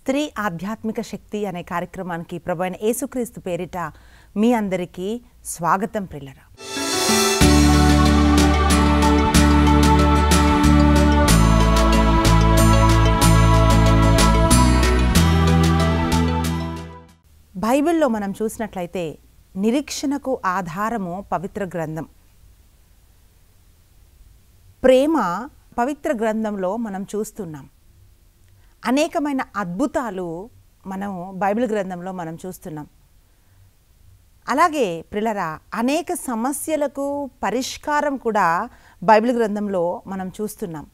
స్త్రీ ఆధ్యాత్మిక శక్తి అనే కార్యక్రమానికి ప్రభువైన యేసుక్రీస్తు పేరిట మీ అందరికీ స్వాగతం ప్రియులారా. బైబిల్లో మనం చూసినట్లయితే నిరీక్షణకు ఆధారము పవిత్ర గ్రంథం. ప్రేమ పవిత్ర గ్రంథంలో మనం చూస్తున్నాం. అనేకమైన అద్భుతాలు మనం బైబిల్ గ్రంథంలో మనం చూస్తున్నాం. అలాగే ప్రియులారా, అనేక సమస్యలకు పరిష్కారం కూడా బైబిల్ గ్రంథంలో మనం చూస్తున్నాం.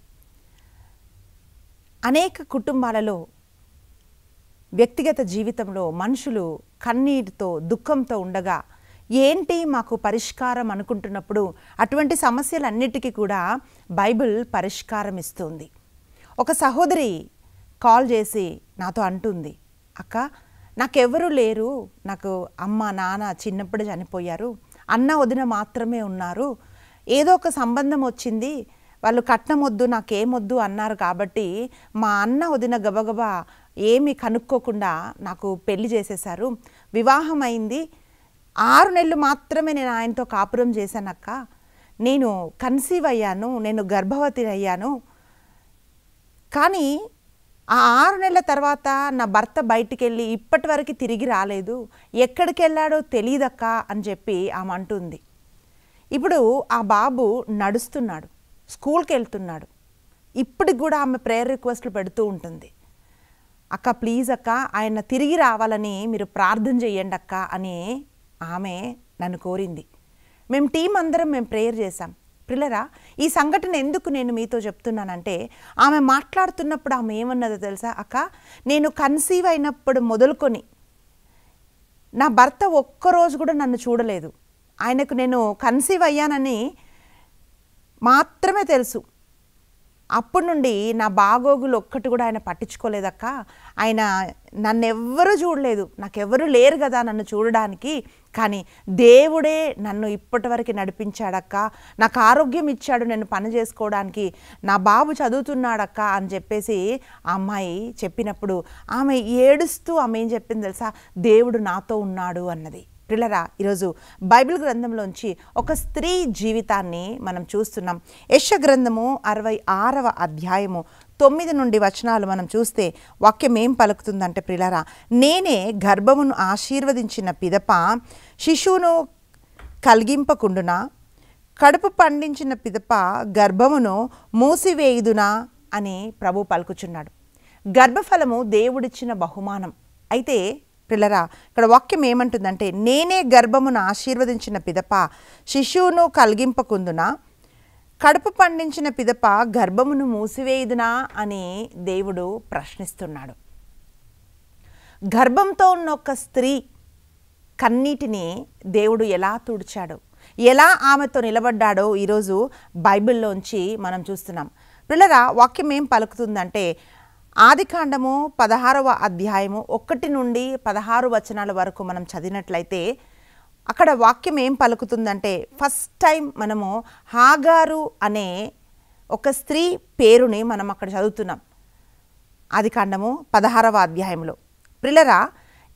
అనేక కుటుంబాలలో వ్యక్తిగత జీవితంలో మనుషులు కన్నీటితో దుఃఖంతో ఉండగా ఏంటి మాకు పరిష్కారం అనుకుంటున్నప్పుడు అటువంటి సమస్యలన్నిటికీ కూడా బైబిల్ పరిష్కారం ఇస్తుంది. ఒక సహోదరి కాల్ చేసి నాతో అంటుంది, అక్క నాకెవరు లేరు, నాకు అమ్మ నాన్న చిన్నప్పుడు చనిపోయారు, అన్న వదిన మాత్రమే ఉన్నారు, ఏదో ఒక సంబంధం వచ్చింది, వాళ్ళు కట్నం వద్దు నాకేమొద్దు అన్నారు కాబట్టి మా అన్న వదిన గబగబా ఏమి కనుక్కోకుండా నాకు పెళ్లి చేసేశారు, వివాహం అయింది, 6 నెలలు మాత్రమే నేను ఆయనతో కాపురం చేశానక్క, నేను కన్సీవ్ అయ్యాను, నేను గర్భవతి అయ్యాను, కానీ ఆ 6 నెలల తర్వాత నా భర్త బయటికి వెళ్ళి ఇప్పటి వరకు తిరిగి రాలేదు, ఎక్కడికి వెళ్ళాడో తెలియదక్క అని చెప్పి ఆమె అంటుంది. ఇప్పుడు ఆ బాబు నడుస్తున్నాడు, స్కూల్కి వెళ్తున్నాడు, ఇప్పటికి కూడా ఆమె ప్రేయర్ రిక్వెస్ట్లు పెడుతూ ఉంటుంది. అక్క ప్లీజ్ అక్క ఆయన తిరిగి రావాలని మీరు ప్రార్థన చేయండి అక్క అని ఆమె నన్ను కోరింది. మేము టీం అందరం ప్రేయర్ చేశాం. ప్రియులారా, ఈ సంఘటన ఎందుకు నేను మీతో చెప్తున్నానంటే, ఆమె మాట్లాడుతున్నప్పుడు ఆమె ఏమన్నదో తెలుసా, అక్క నేను కన్సీవ్ అయినప్పుడు మొదలుకొని నా భర్త ఒక్కరోజు కూడా నన్ను చూడలేదు, ఆయనకు నేను కన్సీవ్ అయ్యానని మాత్రమే తెలుసు, అప్పటి నుండి నా బాగోగులు ఒక్కటి కూడా ఆయన పట్టించుకోలేదక్క, ఆయన నన్నెవ్వరూ చూడలేదు, నాకెవ్వరూ లేరు కదా నన్ను చూడడానికి, కానీ దేవుడే నన్ను ఇప్పటి వరకు నడిపించాడక్క, నాకు ఆరోగ్యం ఇచ్చాడు నేను పని చేసుకోవడానికి, నా బాబు చదువుతున్నాడక్క అని చెప్పేసి ఆ అమ్మాయి చెప్పినప్పుడు ఆమె ఏడుస్తూ ఆమె ఏం చెప్పింది తెలుసా, దేవుడు నాతో ఉన్నాడు అన్నది. ప్రియులారా, ఈరోజు బైబిల్ గ్రంథంలోంచి ఒక స్త్రీ జీవితాన్ని మనం చూస్తున్నాం. యెషయా గ్రంథము 66వ అధ్యాయము 9 నుండి వచనాలు మనం చూస్తే వాక్యం ఏం పలుకుతుందంటే, ప్రియులారా, నేనే గర్భమును ఆశీర్వదించిన పిదప శిశువును కలిగింపకుండునా, కడుపు పండించిన పిదప గర్భమును మూసివేయుదునా అని ప్రభు పలుకుచున్నాడు. గర్భఫలము దేవుడిచ్చిన బహుమానం. అయితే ప్రియులారా, ఇక్కడ వాక్యం ఏమంటుందంటే, నేనే గర్భమును ఆశీర్వదించిన పిదప శిశువును కలిగింపకుందునా, కడుపు పండించిన పిదప గర్భమును మూసివేయుదునా అని దేవుడు ప్రశ్నిస్తున్నాడు. గర్భంతో ఉన్న ఒక స్త్రీ కన్నీటిని దేవుడు ఎలా తుడిచాడో, ఎలా ఆమెతో నిలబడ్డాడో ఈరోజు బైబిల్లోంచి మనం చూస్తున్నాం. ప్రియులారా, వాక్యం ఏం పలుకుతుందంటే, ఆదికాండము 16వ అధ్యాయము 1 నుండి 16 వచనాల వరకు మనం చదివినట్లయితే అక్కడ వాక్యం ఏం పలుకుతుందంటే, ఫస్ట్ టైం మనము హాగారు అనే ఒక స్త్రీ పేరుని మనం అక్కడ చదువుతున్నాం. ఆదికాండము 16వ అధ్యాయంలో ప్రియులారా,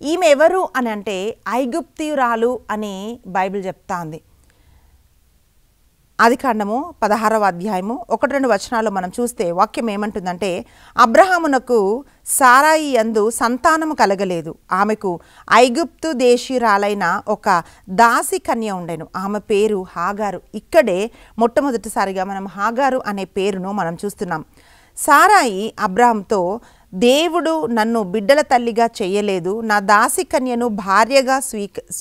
ఈమె ఎవరు అని అంటే ఐగుప్తీయురాలు అని బైబిల్ చెప్తా ఉంది. ఆదికాండము 16వ అధ్యాయము 1-2 వచనాల్లో మనం చూస్తే వాక్యం ఏమంటుందంటే, అబ్రహామునకు సారాయి యందు సంతానము కలగలేదు, ఆమెకు ఐగుప్తు దేశీయురాలైన ఒక దాసి కన్య ఉండెను, ఆమె పేరు హాగారు. ఇక్కడే మొట్టమొదటిసారిగా మనం హాగారు అనే పేరును మనం చూస్తున్నాం. సారాయి అబ్రహాంతో, దేవుడు నన్ను బిడ్డల తల్లిగా చేయలేదు, నా దాసి కన్యను భార్యగా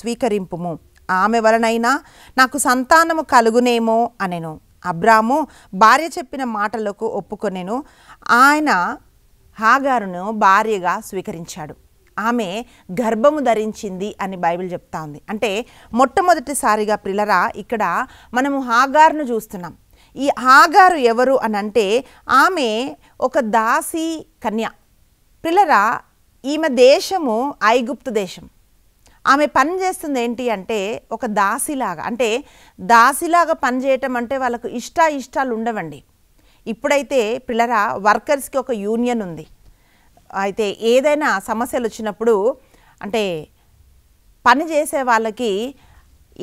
స్వీకరింపుము, ఆమె వలనైనా నాకు సంతానము కలుగునేమో అనెను. అబ్రాము భార్య చెప్పిన మాటలకు ఒప్పుకొనెను, ఆయన హాగారును భార్యగా స్వీకరించాడు, ఆమె గర్భము ధరించింది అని బైబిల్ చెప్తా ఉంది. అంటే మొట్టమొదటిసారిగా ప్రియులారా, ఇక్కడ మనము హాగారును చూస్తున్నాం. ఈ హాగారు ఎవరు అని అంటే, ఆమె ఒక దాసి కన్య. ప్రియులారా, ఈమె దేశము ఐగుప్తు దేశం. ఆమె పని చేస్తుంది ఏంటి అంటే, ఒక దాసిలాగా, అంటే దాసిలాగా పనిచేయటం అంటే వాళ్ళకు ఇష్టాలు ఉండవండి. ఇప్పుడైతే పిల్లరా వర్కర్స్కి ఒక యూనియన్ ఉంది, అయితే ఏదైనా సమస్యలు వచ్చినప్పుడు అంటే పని చేసే వాళ్ళకి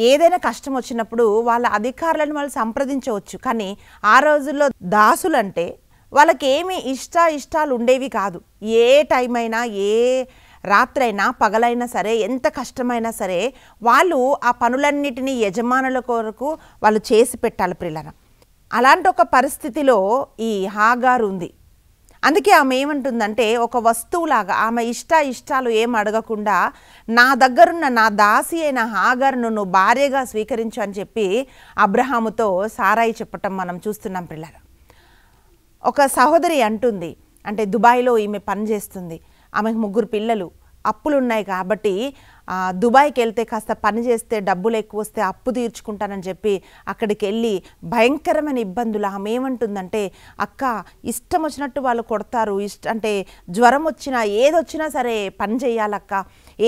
ఏదైనా కష్టం వచ్చినప్పుడు వాళ్ళ అధికారులను వాళ్ళు సంప్రదించవచ్చు. కానీ ఆ రోజుల్లో దాసులంటే వాళ్ళకి ఏమి ఇష్టాలు ఉండేవి కాదు. ఏ టైం అయినా, ఏ రాత్రైనా, పగలైనా సరే, ఎంత కష్టమైనా సరే వాళ్ళు ఆ పనులన్నిటినీ యజమానుల కొరకు వాళ్ళు చేసి పెట్టాలి ప్రియులారా. అలాంటి ఒక పరిస్థితిలో ఈ హాగారు ఉంది. అందుకే ఆమె ఏమంటుందంటే, ఒక వస్తువులాగా ఆమె ఇష్టాలు ఏం అడగకుండా నా దగ్గరున్న నా దాసి అయిన హాగారును నువ్వు భార్యగా స్వీకరించు అని చెప్పి అబ్రహాముతో సారాయి చెప్పటం మనం చూస్తున్నాం పిల్లలు. ఒక సహోదరి అంటుంది, అంటే దుబాయ్లో ఈమె పనిచేస్తుంది, ఆమెకు 3 పిల్లలు, అప్పులు ఉన్నాయి కాబట్టి దుబాయ్కి వెళ్తే కాస్త పని చేస్తే డబ్బులు ఎక్కువ వస్తే అప్పు తీర్చుకుంటానని చెప్పి అక్కడికి వెళ్ళి భయంకరమైన ఇబ్బందులు. ఆమె ఏమంటుందంటే, అక్క ఇష్టం వచ్చినట్టు వాళ్ళు కొడతారు, అంటే జ్వరం వచ్చినా ఏదొచ్చినా సరే పని చేయాలక్క,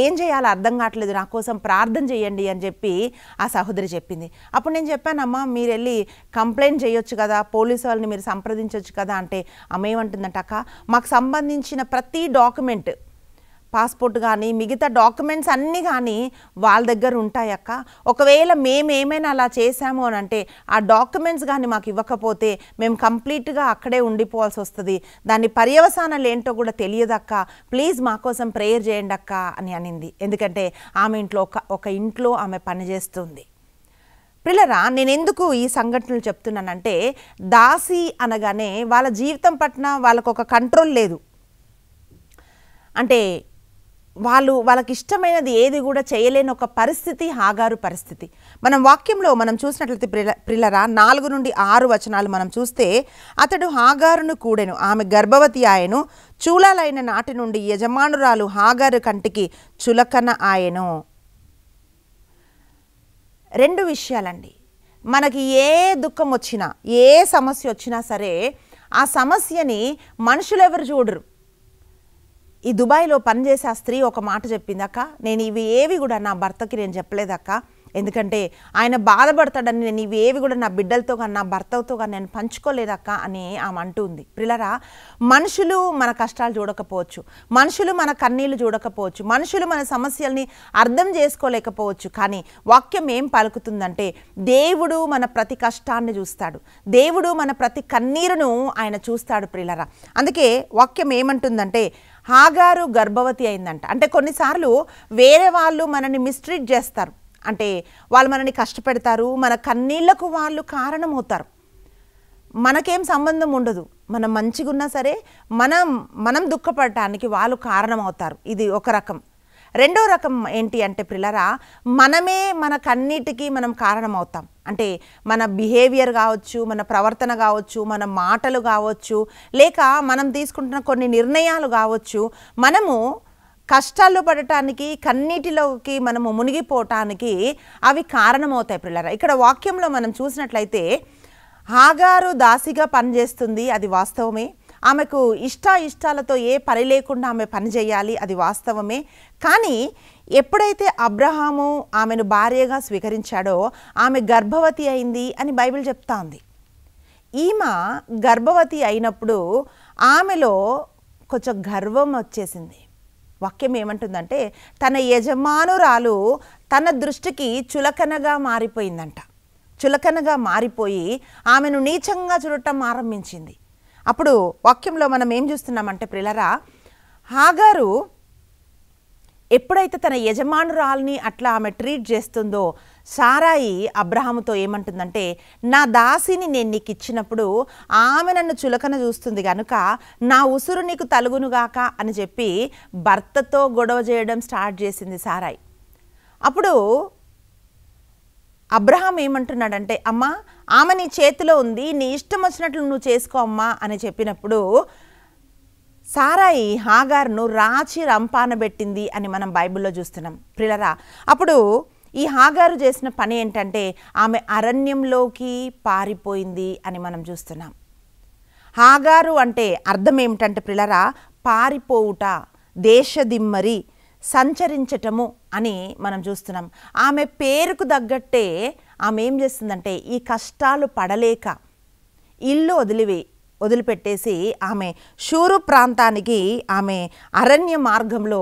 ఏం చేయాలో అర్థం కావట్లేదు, నా కోసం ప్రార్థన చేయండి అని చెప్పి ఆ సహోదరి చెప్పింది. అప్పుడు నేను చెప్పానమ్మా, మీరు వెళ్ళి కంప్లైంట్ చేయొచ్చు కదా, పోలీసు వాళ్ళని మీరు సంప్రదించవచ్చు కదా అంటే ఆమె ఏమంటుందంటే, అక్క మాకు సంబంధించిన ప్రతి డాక్యుమెంట్, పాస్పోర్ట్ కానీ మిగతా డాక్యుమెంట్స్ అన్నీ కానీ వాళ్ళ దగ్గర ఉంటాయక్క, ఒకవేళ మేము ఏమైనా అలా చేశాము అని అంటే ఆ డాక్యుమెంట్స్ కానీ మాకు ఇవ్వకపోతే మేము కంప్లీట్గా అక్కడే ఉండిపోవాల్సి వస్తుంది, దాని పర్యవసానాలు ఏంటో కూడా తెలియదక్క, ప్లీజ్ మా కోసం ప్రేయర్ చేయండి అక్క అని అనింది. ఎందుకంటే ఆమె ఇంట్లో ఒక ఇంట్లో ఆమె పనిచేస్తుంది. పిల్లరా, నేను ఎందుకు ఈ సంఘటనలు చెప్తున్నానంటే, దాసి అనగానే వాళ్ళ జీవితం పట్ల వాళ్ళకు ఒక కంట్రోల్ లేదు. అంటే వాళ్ళకి ఇష్టమైనది ఏది కూడా చేయలేని ఒక పరిస్థితి హాగారు పరిస్థితి. మనం వాక్యంలో మనం చూసినట్లయితే ప్రిల్లరా 4 నుండి 6 వచనాలు మనం చూస్తే, అతడు హాగారును కూడెను, ఆమె గర్భవతి ఆయను, చూలాలైన నాటి నుండి యజమానురాలు హాగారు కంటికి చులకన ఆయను. 2 విషయాలండి. మనకి ఏ దుఃఖం వచ్చినా, ఏ సమస్య వచ్చినా సరే ఆ సమస్యని మనుషులు ఎవరు చూడరు. ఈ దుబాయ్లో పనిచేసే ఆ స్త్రీ ఒక మాట చెప్పింది, అక్క నేను ఇవి ఏవి కూడా నా భర్తకి నేను చెప్పలేదక్క, ఎందుకంటే ఆయన బాధపడతాడని నేను ఇవి ఏవి కూడా నా బిడ్డలతో కానీ నా భర్తతో కానీ నేను పంచుకోలేదక్క అని ఆమె అంటుంది. ప్రిలరా, మనుషులు మన కష్టాలు చూడకపోవచ్చు, మనుషులు మన కన్నీళ్లు చూడకపోవచ్చు, మనుషులు మన సమస్యల్ని అర్థం చేసుకోలేకపోవచ్చు, కానీ వాక్యం ఏం పలుకుతుందంటే, దేవుడు మన ప్రతి కష్టాన్ని చూస్తాడు, దేవుడు మన ప్రతి కన్నీరును ఆయన చూస్తాడు ప్రిలరా. అందుకే వాక్యం ఏమంటుందంటే, హాగారు గర్భవతి అయిందంట. అంటే కొన్నిసార్లు వేరే వాళ్ళు మనని మిస్ట్రీట్ చేస్తారు, అంటే వాళ్ళు మనని కష్టపెడతారు, మన కన్నీళ్లకు వాళ్ళు కారణమవుతారు. మనకేం సంబంధం ఉండదు, మనం మంచిగా ఉన్నా సరే మనం దుఃఖపడటానికి వాళ్ళు కారణమవుతారు. ఇది ఒక రకం. రెండో రకం ఏంటి అంటే ప్రిలరా, మనమే మన కన్నీటికి మనం కారణమవుతాం. అంటే మన బిహేవియర్ కావచ్చు, మన ప్రవర్తన కావచ్చు, మన మాటలు కావచ్చు, లేక మనం తీసుకుంటున్న కొన్ని నిర్ణయాలు కావచ్చు, మనము కష్టాల్లో పడటానికి, కన్నీటిలోకి మనము మునిగిపోవటానికి అవి కారణమవుతాయి ప్రిలరా. ఇక్కడ వాక్యంలో మనం చూసినట్లయితే హాగారు దాసిగా పనిచేస్తుంది, అది వాస్తవమే. ఆమెకు ఇష్టాలతో ఏ పని లేకుండా ఆమె పని చేయాలి, అది వాస్తవమే. కానీ ఎప్పుడైతే అబ్రహాము ఆమెను భార్యగా స్వీకరించాడో ఆమె గర్భవతి అయింది అని బైబిల్ చెప్తా ఉంది. ఈమె గర్భవతి అయినప్పుడు ఆమెలో కొంచెం గర్వం వచ్చేసింది. వాక్యం ఏమంటుందంటే, తన యజమానురాలు తన దృష్టికి చులకనగా మారిపోయిందంట. చులకనగా మారిపోయి ఆమెను నీచంగా చూడటం ఆరంభించింది. అప్పుడు వాక్యంలో మనం ఏం చూస్తున్నామంటే ప్రిలరా, హాగారు ఎప్పుడైతే తన యజమానురాల్ని అట్లా ఆమె ట్రీట్ చేస్తుందో, సారాయి అబ్రహాముతో ఏమంటుందంటే, నా దాసిని నేను నీకు ఇచ్చినప్పుడు ఆమె నన్ను చులకన చూస్తుంది కనుక నా ఉసురు నీకు తలుగునుగాక అని చెప్పి భర్తతో గొడవ చేయడం స్టార్ట్ చేసింది సారాయి. అప్పుడు అబ్రహాం ఏమంటున్నాడంటే, అమ్మా ఆమె నీ చేతిలో ఉంది, నీ ఇష్టం వచ్చినట్లు నువ్వు చేసుకో అమ్మా అని చెప్పినప్పుడు సారాయి హాగారును రాచి రంపాన పెట్టింది అని మనం బైబిల్లో చూస్తున్నాం ప్రిలరా. అప్పుడు ఈ హాగారు చేసిన పని ఏంటంటే, ఆమె అరణ్యంలోకి పారిపోయింది అని మనం చూస్తున్నాం. హాగారు అంటే అర్థం ఏమిటంటే ప్రిలరా, పారిపోవుట, దేశదిమ్మరి, సంచరించటము అని మనం చూస్తున్నాం. ఆమె పేరుకు తగ్గట్టే ఆమె ఏం చేస్తుందంటే, ఈ కష్టాలు పడలేక ఇల్లు వదిలివి వదిలిపెట్టేసి ఆమె షూరు ప్రాంతానికి ఆమె అరణ్య మార్గంలో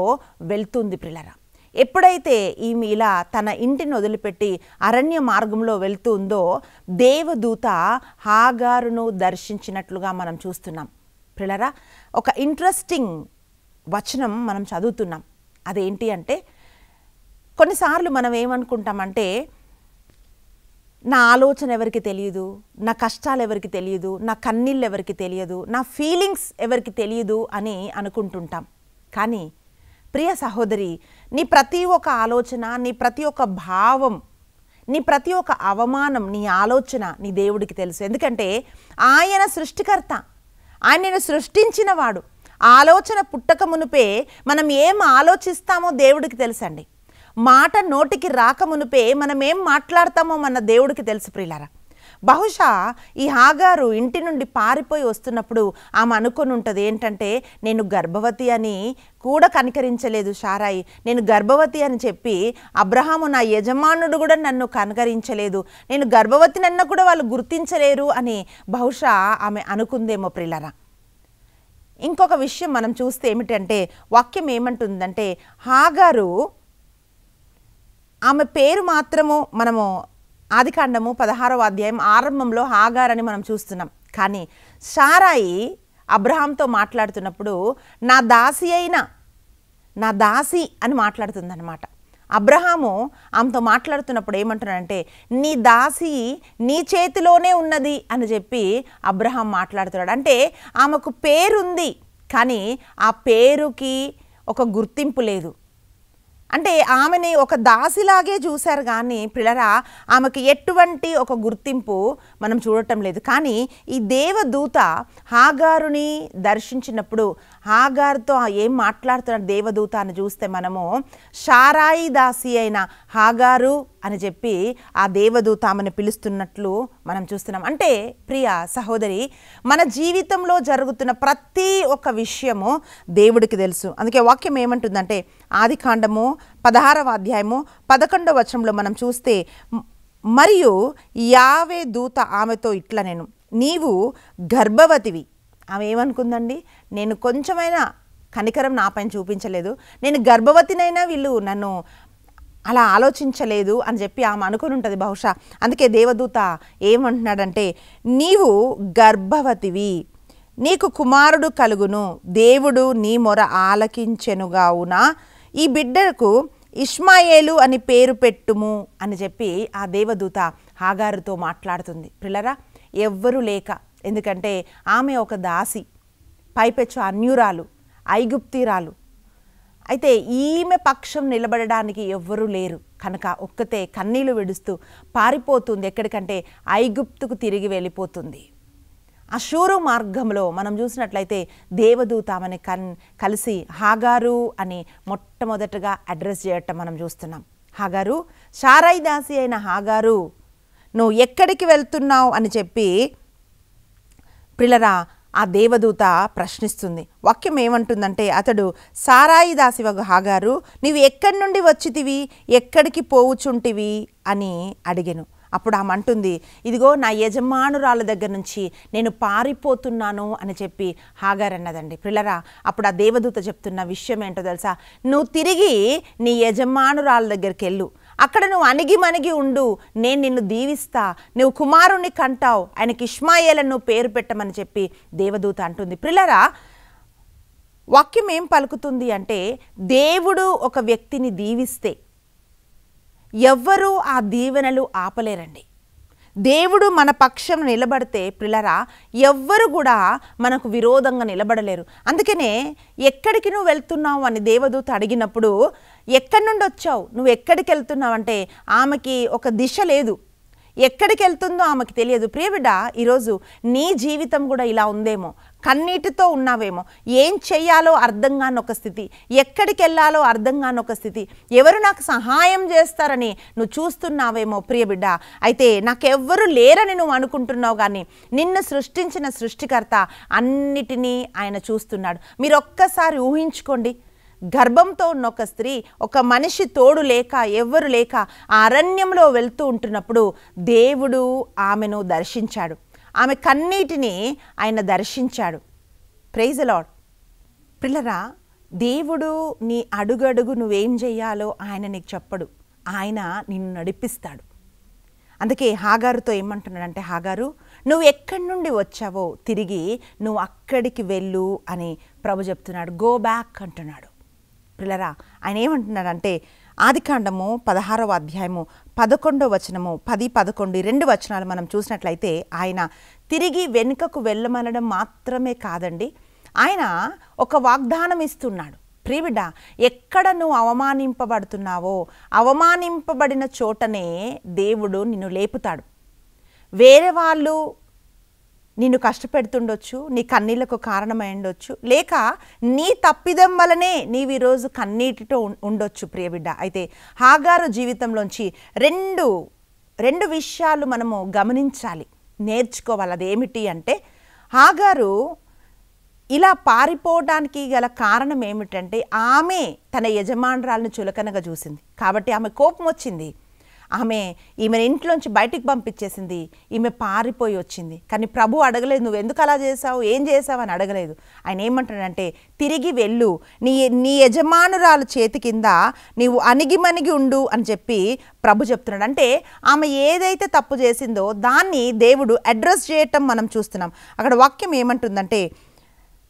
వెళ్తుంది ప్రియులారా. ఎప్పుడైతే ఈమె ఇలా తన ఇంటిని వదిలిపెట్టి అరణ్య మార్గంలో వెళ్తుందో దేవదూత హాగారును దర్శించినట్లుగా మనం చూస్తున్నాం ప్రియులారా. ఒక ఇంట్రెస్టింగ్ వచనం మనం చదువుతున్నాం. అదేంటి అంటే, కొన్నిసార్లు మనం ఏమనుకుంటామంటే, నా ఆలోచన ఎవరికి తెలియదు, నా కష్టాలు ఎవరికి తెలియదు, నా కన్నీళ్ళు ఎవరికి తెలియదు, నా ఫీలింగ్స్ ఎవరికి తెలియదు అని అనుకుంటుంటాం. కానీ ప్రియ సహోదరి, నీ ప్రతి ఒక్క ఆలోచన, నీ ప్రతి ఒక్క భావం, నీ ప్రతి ఒక్క అవమానం, నీ ఆలోచన నీ దేవుడికి తెలుసు. ఎందుకంటే ఆయన సృష్టికర్త, ఆయనను సృష్టించిన వాడు. ఆలోచన పుట్టక మునుపే మనం ఏం ఆలోచిస్తామో దేవుడికి తెలుసండి. మాట నోటికి రాకమునుపే మనం ఏం మాట్లాడతామో మన దేవుడికి తెలుసు ప్రియులారా. బహుశా ఈ హాగారు ఇంటి నుండి పారిపోయి వస్తున్నప్పుడు ఆమె అనుకొని ఉంటుంది ఏంటంటే, నేను గర్భవతి అని కూడా కనికరించలేదు శారాయి, నేను గర్భవతి అని చెప్పి అబ్రహాము నా యజమానుడు కూడా నన్ను కనికరించలేదు, నేను గర్భవతి నన్ను కూడా వాళ్ళు గుర్తించలేరు అని బహుశా ఆమె అనుకుందేమో ప్రియులారా. ఇంకొక విషయం మనం చూస్తే ఏమిటంటే, వాక్యం ఏమంటుందంటే, హాగారు ఆమె పేరు మాత్రము మనము ఆదికాండము 16వ అధ్యాయం ఆరంభంలో హాగార్ అని మనం చూస్తున్నాం. కానీ శారాయి అబ్రహాంతో మాట్లాడుతున్నప్పుడు నా దాసి అని మాట్లాడుతుందన్నమాట. అబ్రహాము ఆమెతో మాట్లాడుతున్నప్పుడు ఏమంటున్నాడంటే, నీ దాసి నీ చేతిలోనే ఉన్నది అని చెప్పి అబ్రహాం మాట్లాడుతున్నాడు. అంటే ఆమెకు పేరుంది, కానీ ఆ పేరుకి ఒక గుర్తింపు లేదు. అంటే ఆమెని ఒక దాసిలాగే చూశారు కానీ పిల్లరా ఆమెకి ఎటువంటి ఒక గుర్తింపు మనం చూడటం లేదు. కానీ ఈ దేవదూత హాగారుని దర్శించినప్పుడు హాగారుతో ఏం మాట్లాడుతున్న దేవదూత అని చూస్తే మనము శారాయి దాసి అయిన హాగారు అని చెప్పి ఆ దేవదూత ఆమెను పిలుస్తున్నట్లు మనం చూస్తున్నాం. అంటే ప్రియ సహోదరి, మన జీవితంలో జరుగుతున్న ప్రతి ఒక్క విషయము దేవుడికి తెలుసు. అందుకే వాక్యం ఏమంటుందంటే, ఆదికాండము 16వ అధ్యాయము 11వ వచనంలో మనం చూస్తే, మరియు యావే దూత ఆమెతో ఇట్లా నేను నీవు గర్భవతివి. ఆమె ఏమనుకుందండి, నేను కొంచెమైనా కనికరం నా పైన చూపించలేదు, నేను గర్భవతినైనా వీళ్ళు నన్ను అలా ఆలోచించలేదు అని చెప్పి ఆమె అనుకుని ఉంటుంది బహుశా. అందుకే దేవదూత ఏమంటున్నాడంటే, నీవు గర్భవతివి, నీకు కుమారుడు కలుగును, దేవుడు నీ మొర ఆలకించెనుగావున ఈ బిడ్డకు ఇష్మాయేలు అని పేరు పెట్టుము అని చెప్పి ఆ దేవదూత హాగారుతో మాట్లాడుతుంది. పిల్లరా, ఎవ్వరూ లేక, ఎందుకంటే ఆమె ఒక దాసి, పైపెచ్చు అన్యురాలు, ఐగుప్తీరాలు. అయితే ఈమె పక్షం నిలబడడానికి ఎవ్వరూ లేరు కనుక ఒక్కతే కన్నీళ్లు విడుస్తూ పారిపోతుంది. ఎక్కడికంటే ఐగుప్తుకు తిరిగి వెళ్ళిపోతుంది. ఆ షూరు మార్గంలో మనం చూసినట్లయితే దేవదూత ఆమెని కలిసి హాగారు అని మొట్టమొదటగా అడ్రస్ చేయటం మనం చూస్తున్నాం. హాగారు, శారాయి దాసి అయిన హాగారు, నువ్వు ఎక్కడికి వెళ్తున్నావు అని చెప్పి ప్రిలరా ఆ దేవదూత ప్రశ్నిస్తుంది. వాక్యం ఏమంటుందంటే, అతడు శారాయి దాసివగు హాగారు, నీవు ఎక్కడి నుండి వచ్చితివి, ఎక్కడికి పోవుచుంటివి అని అడిగెను. అప్పుడు ఆమె అంటుంది, ఇదిగో నా యజమానురాల దగ్గర నుంచి నేను పారిపోతున్నాను అని చెప్పి హాగార్ అన్నదండి. పిల్లరా, అప్పుడు ఆ దేవదూత చెప్తున్న విషయం ఏంటో తెలుసా, నువ్వు తిరిగి నీ యజమానురాల దగ్గరికి వెళ్ళు, అక్కడ నువ్వు అణిగి ఉండు, నేను నిన్ను దీవిస్తా, నువ్వు కుమారుణ్ణి కంటావు, ఆయనకి ఇష్మాయేలను పేరు పెట్టమని చెప్పి దేవదూత అంటుంది. పిల్లరా, వాక్యం ఏం పలుకుతుంది అంటే, దేవుడు ఒక వ్యక్తిని దీవిస్తే ఎవ్వరూ ఆ దీవెనలు ఆపలేరండి. దేవుడు మన పక్షం నిలబడితే పిల్లరా ఎవ్వరు కూడా మనకు విరోధంగా నిలబడలేరు. అందుకనే ఎక్కడికి నువ్వు వెళ్తున్నావు అని దేవదూత అడిగినప్పుడు, ఎక్కడి నుండి వచ్చావు, నువ్వు ఎక్కడికి వెళ్తున్నావు అంటే ఆమెకి ఒక దిశ లేదు, ఎక్కడికి వెళ్తుందో ఆమెకి తెలియదు. ప్రియబిడ్డ, ఈరోజు నీ జీవితం కూడా ఇలా ఉందేమో, కన్నీటితో ఉన్నావేమో, ఏం చెయ్యాలో అర్థం కాని ఒక స్థితి, ఎక్కడికి వెళ్ళాలో అర్థం కాని ఒక స్థితి, ఎవరు నాకు సహాయం చేస్తారని నువ్వు చూస్తున్నావేమో ప్రియబిడ్డ. అయితే నాకెవ్వరు లేరని నువ్వు అనుకుంటున్నావు, కానీ నిన్ను సృష్టించిన సృష్టికర్త అన్నిటినీ ఆయన చూస్తున్నాడు. మీరు ఒక్కసారి ఊహించుకోండి, గర్భంతో ఉన్న ఒక స్త్రీ, ఒక మనిషి తోడు లేక, ఎవ్వరు లేక ఆ అరణ్యంలో వెళ్తూ ఉంటున్నప్పుడు దేవుడు ఆమెను దర్శించాడు. ఆమె కన్నీటిని ఆయన దర్శించాడు. Praise the Lord. పిల్లరా, దేవుడు నీ అడుగడుగు నువ్వేం చేయాలో ఆయన నీకు చెప్పడు, ఆయన నిన్ను నడిపిస్తాడు. అందుకే హాగారుతో ఏమంటున్నాడంటే, హాగారు నువ్వు ఎక్కడి నుండి వచ్చావో తిరిగి నువ్వు అక్కడికి వెళ్ళు అని ప్రభు చెప్తున్నాడు. గో బ్యాక్ అంటున్నాడు. పిల్లరా, ఆయన ఏమంటున్నాడంటే ఆదికాండము 16వ అధ్యాయము 11వ వచనము 10, 11 2 వచనాలు మనం చూసినట్లయితే ఆయన తిరిగి వెనుకకు వెళ్ళమనడం మాత్రమే కాదండి, ఆయన ఒక వాగ్దానం ఇస్తున్నాడు. ప్రియబిడ్డ, ఎక్కడ నువ్వు అవమానింపబడుతున్నావో అవమానింపబడిన చోటనే దేవుడు నిన్ను లేపుతాడు. వేరే వాళ్ళు నిన్ను కష్టపెడుతుండొచ్చు, నీ కన్నీళ్లకు కారణమై ఉండొచ్చు, లేక నీ తప్పిదం వలనే నీవు ఈరోజు కన్నీటితో ఉండొచ్చు. ప్రియబిడ్డ, అయితే హాగారు జీవితంలోంచి రెండు విషయాలు మనము గమనించాలి, నేర్చుకోవాలి. అదేమిటి అంటే, హాగారు ఇలా పారిపోవడానికి గల కారణం ఏమిటంటే ఆమె తన యజమానురాలను చులకనగా చూసింది కాబట్టి ఆమె కోపం వచ్చింది. ఈమెను ఇంట్లోంచి బయటికి పంపించేసింది. ఈమె పారిపోయి వచ్చింది. కానీ ప్రభు అడగలేదు, నువ్వు ఎందుకు అలా చేసావు, ఏం చేసావు అని అడగలేదు. ఆయన ఏమంటాడంటే, తిరిగి వెళ్ళు, నీ యజమానురాలు చేతి కింద నీవు అణిగిమణిగి ఉండు అని చెప్పి ప్రభు చెప్తున్నాడు. అంటే ఆమె ఏదైతే తప్పు చేసిందో దాన్ని దేవుడు అడ్రస్ చేయటం మనం చూస్తున్నాం. అక్కడ వాక్యం ఏమంటుందంటే,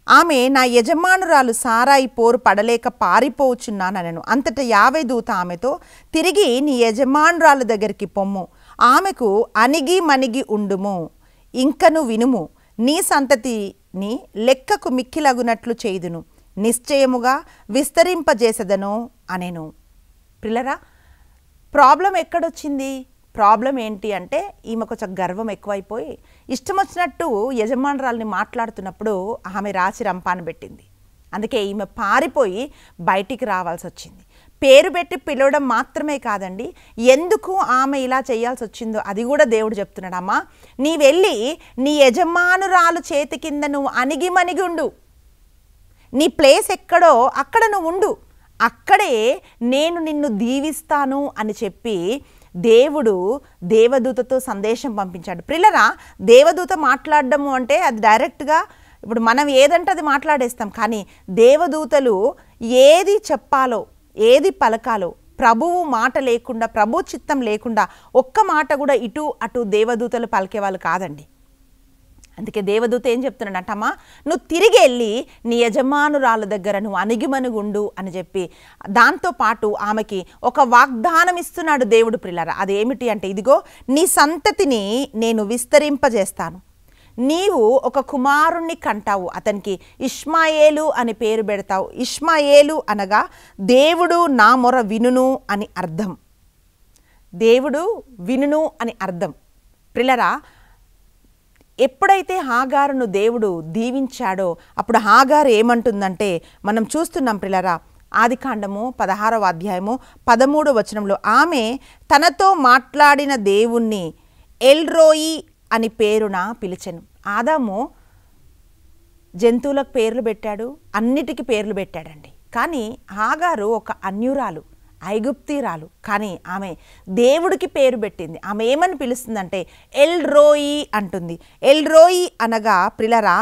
ఆమె నా యజమానురాలు సారాయి పోరు పడలేక పారిపోవచ్చున్నానను. అంతటా యావే దూత ఆమెతో, తిరిగి నీ యజమానురాలు దగ్గరికి పొమ్ము, ఆమెకు అణిగి మణిగి ఉండుము, ఇంకను వినుము, నీ సంతతిని లెక్కకు మిక్కిలగునట్లు చేయుదును, నిశ్చయముగా విస్తరింపజేసెదను అనెను. పిల్లరా, ప్రాబ్లం ఎక్కడొచ్చింది? ప్రాబ్లం ఏంటి అంటే, ఈమె కొంచెం గర్వం ఎక్కువైపోయి ఇష్టం వచ్చినట్టు యజమానురాల్ని మాట్లాడుతున్నప్పుడు ఆమె రాచి రంపాన పెట్టింది. అందుకే ఈమె పారిపోయి బయటికి రావాల్సి వచ్చింది. పేరు పెట్టి పిలవడం మాత్రమే కాదండి, ఎందుకు ఆమె ఇలా చేయాల్సి వచ్చిందో అది కూడా దేవుడు చెప్తున్నాడు. అమ్మా, నీ వెళ్ళి నీ యజమానురాలు చేతి కింద నువ్వు అణిగిమణిగి ఉండు, నీ ప్లేస్ ఎక్కడో అక్కడ నువ్వు ఉండు, అక్కడే నేను నిన్ను దీవిస్తాను అని చెప్పి దేవుడు దేవదూతతో సందేశం పంపించాడు. ప్రిల్లరా, దేవదూత మాట్లాడడము అంటే అది డైరెక్ట్గా ఇప్పుడు మనం ఏదంటే అది మాట్లాడేస్తాం. కానీ దేవదూతలు ఏది చెప్పాలో ఏది పలకాలో ప్రభువు మాట లేకుండా, ప్రభు చిత్తం లేకుండా ఒక్క మాట కూడా ఇటు అటు దేవదూతలు పలికేవాళ్ళు కాదండి. అందుకే దేవదూత ఏం చెప్తున్నాడంట, అమ్మా నువ్వు తిరిగి వెళ్ళి నీ యజమానురాల దగ్గర నువ్వు అణిగిమణిగుండు అని చెప్పి దాంతోపాటు ఆమెకి ఒక వాగ్దానం ఇస్తున్నాడు దేవుడు. ప్రిల్లరా, అదేమిటి అంటే, ఇదిగో నీ సంతతిని నేను విస్తరింపజేస్తాను, నీవు ఒక కుమారుణ్ణి కంటావు, అతనికి ఇష్మాయేలు అని పేరు పెడతావు. ఇష్మాయేలు అనగా దేవుడు నా మొర వినును అని అర్థం. దేవుడు వినును అని అర్థం. ప్రిల్లరా, ఎప్పుడైతే హాగారును దేవుడు దీవించాడో అప్పుడు హాగారు ఏమంటుందంటే మనం చూస్తున్నాం. ప్రిల్లరా, ఆదికాండము 16వ అధ్యాయము 13వ వచనంలో ఆమె తనతో మాట్లాడిన దేవుణ్ణి ఎల్రోయి అని పేరున పిలిచెను. ఆదాము జంతువులకు పేర్లు పెట్టాడు, అన్నిటికీ పేర్లు పెట్టాడండి. కానీ హాగారు ఒక అన్యురాలు, ఐగుప్తీరాలు. కానీ ఆమె దేవుడికి పేరు పెట్టింది. ఆమె ఏమని పిలుస్తుందంటే ఎల్రోయి అంటుంది. ఎల్రోయి అనగా ప్రిలరా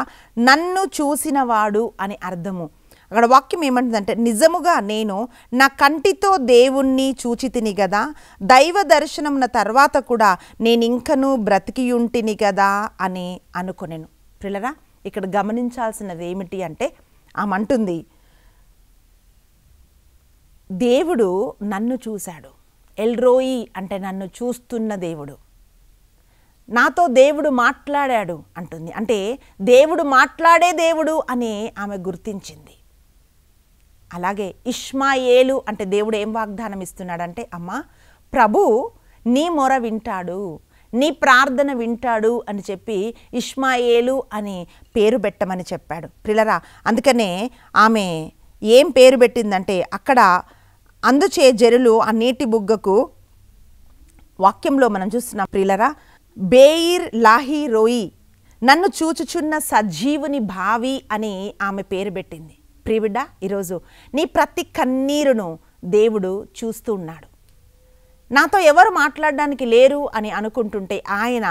నన్ను చూసినవాడు అని అర్థము. అక్కడ వాక్యం ఏమంటుందంటే, నిజముగా నేను నా కంటితో దేవుణ్ణి చూచితిని కదా, దైవ దర్శనమున తర్వాత కూడా నేను ఇంకనూ బ్రతికియుంటిని కదా అని అనుకొనెను. ప్రిలరా, ఇక్కడ గమనించాల్సినది ఏమిటి అంటే, ఆమె అంటుంది దేవుడు నన్ను చూశాడు. ఎల్రోయి అంటే నన్ను చూస్తున్న దేవుడు, నాతో దేవుడు మాట్లాడాడు అంటుంది. అంటే దేవుడు మాట్లాడే దేవుడు అని ఆమె గుర్తించింది. అలాగే ఇష్మాయేలు అంటే దేవుడు ఏం వాగ్దానం ఇస్తున్నాడంటే, అమ్మా ప్రభు నీ మొర వింటాడు, నీ ప్రార్థన వింటాడు అని చెప్పి ఇష్మాయేలు అని పేరు పెట్టమని చెప్పాడు. ప్రిలరా, అందుకనే ఆమె ఏం పేరు పెట్టిందంటే, అక్కడ అందుచే జరులు ఆ నీటి బుగ్గకు వాక్యంలో మనం చూస్తున్నాం. ప్రిలరా, బేయిర్ లాహి రోయి, నన్ను చూచుచున్న సజీవుని భావి అని ఆమె పేరు పెట్టింది. ప్రియబిడ్డ, ఈరోజు నీ ప్రతి కన్నీరును దేవుడు చూస్తూ ఉన్నాడు. నాతో ఎవరు మాట్లాడడానికి లేరు అని అనుకుంటుంటే ఆయన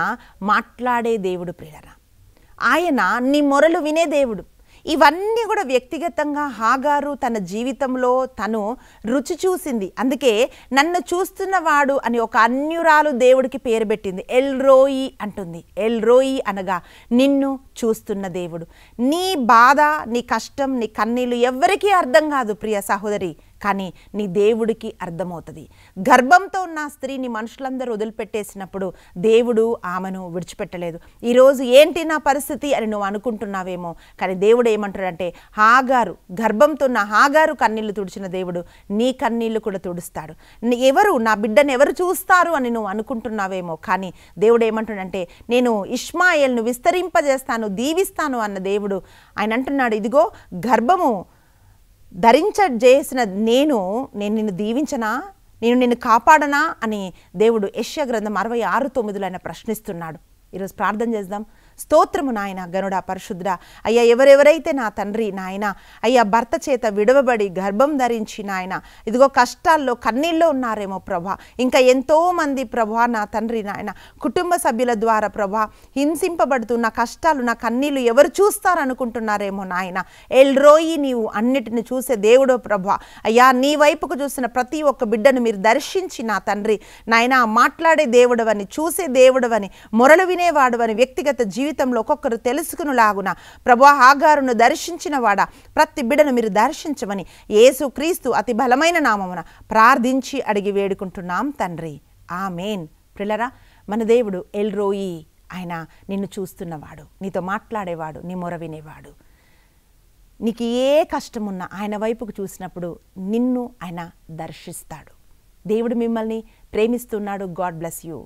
మాట్లాడే దేవుడు ప్రియులారా. ఆయన నీ మొరలు వినే దేవుడు. ఇవన్నీ కూడా వ్యక్తిగతంగా హాగారు తన జీవితంలో తను రుచి చూసింది. అందుకే నన్ను చూస్తున్నవాడు అని ఒక అన్యురాలు దేవుడికి పేరు పెట్టింది. ఎల్ రోయి అంటుంది. ఎల్ రోయి అనగా నిన్ను చూస్తున్న దేవుడు. నీ బాధ, నీ కష్టం, నీ కన్నీళ్ళు ఎవరికీ అర్థం కాదు ప్రియ సహోదరి, కానీ నీ దేవుడికి అర్థమవుతుంది. గర్భంతో ఉన్న స్త్రీని మనుషులందరూ వదిలిపెట్టేసినప్పుడు దేవుడు ఆమెను విడిచిపెట్టలేదు. ఈరోజు ఏంటి నా పరిస్థితి అని నువ్వు అనుకుంటున్నావేమో, కానీ దేవుడు ఏమంటాడంటే హాగారు, గర్భంతో ఉన్న హాగారు కన్నీళ్లు తుడిచిన దేవుడు నీ కన్నీళ్లు కూడా తుడుస్తాడు. ఎవరు నా బిడ్డను ఎవరు చూస్తారు అని నువ్వు అనుకుంటున్నావేమో, కానీ దేవుడు ఏమంటాడంటే నేను ఇష్మాయేల్ను విస్తరింపజేస్తాను, దీవిస్తాను అన్న దేవుడు. ఆయన అంటున్నాడు, ఇదిగో గర్భము ధరించేసిన నేను నిన్ను దీవించనా, నేను నిన్ను కాపాడనా అని దేవుడు యెషయా గ్రంథం 66:9 ఆయన ప్రశ్నిస్తున్నాడు. ఈరోజు ప్రార్థన చేద్దాం. స్తోత్రము నాయన, గనుడా, పరిశుద్ధుడా. అయ్యా, ఎవరెవరైతే నా తండ్రి నాయన అయ్యా భర్త చేత విడవబడి గర్భం ధరించి నాయన ఇదిగో కష్టాల్లో కన్నీళ్ళు ఉన్నారేమో ప్రభా, ఇంకా ఎంతోమంది ప్రభా నా తండ్రి నాయన కుటుంబ సభ్యుల ద్వారా ప్రభా హింసింపబడుతూ నా కష్టాలు నా కన్నీళ్ళు ఎవరు చూస్తారనుకుంటున్నారేమో నాయన. ఎల్ రోయి, నీవు అన్నిటిని చూసే దేవుడో ప్రభా. అయ్యా, నీ వైపుకు చూసిన ప్రతి ఒక్క బిడ్డను మీరు దర్శించి నా తండ్రి నాయన మాట్లాడే దేవుడవని, చూసే దేవుడవని, మొరలు వినేవాడవని వ్యక్తిగత జీవితంలో ఒక్కొక్కరు తెలుసుకునేలాగున ప్రభువా హాగారును దర్శించిన వాడా ప్రతి బిడ్డను మీరు దర్శించమని యేసు క్రీస్తు అతి బలమైన నామమున ప్రార్థించి అడిగి వేడుకుంటున్నాం తండ్రి, ఆమేన్. ప్రియులారా, మన దేవుడు ఎల్ రోయి. ఆయన నిన్ను చూస్తున్నవాడు, నీతో మాట్లాడేవాడు, నీ మొర వినేవాడు. నీకు ఏ కష్టమున్నా ఆయన వైపుకు చూసినప్పుడు నిన్ను ఆయన దర్శిస్తాడు. దేవుడు మిమ్మల్ని ప్రేమిస్తున్నాడు. God bless you.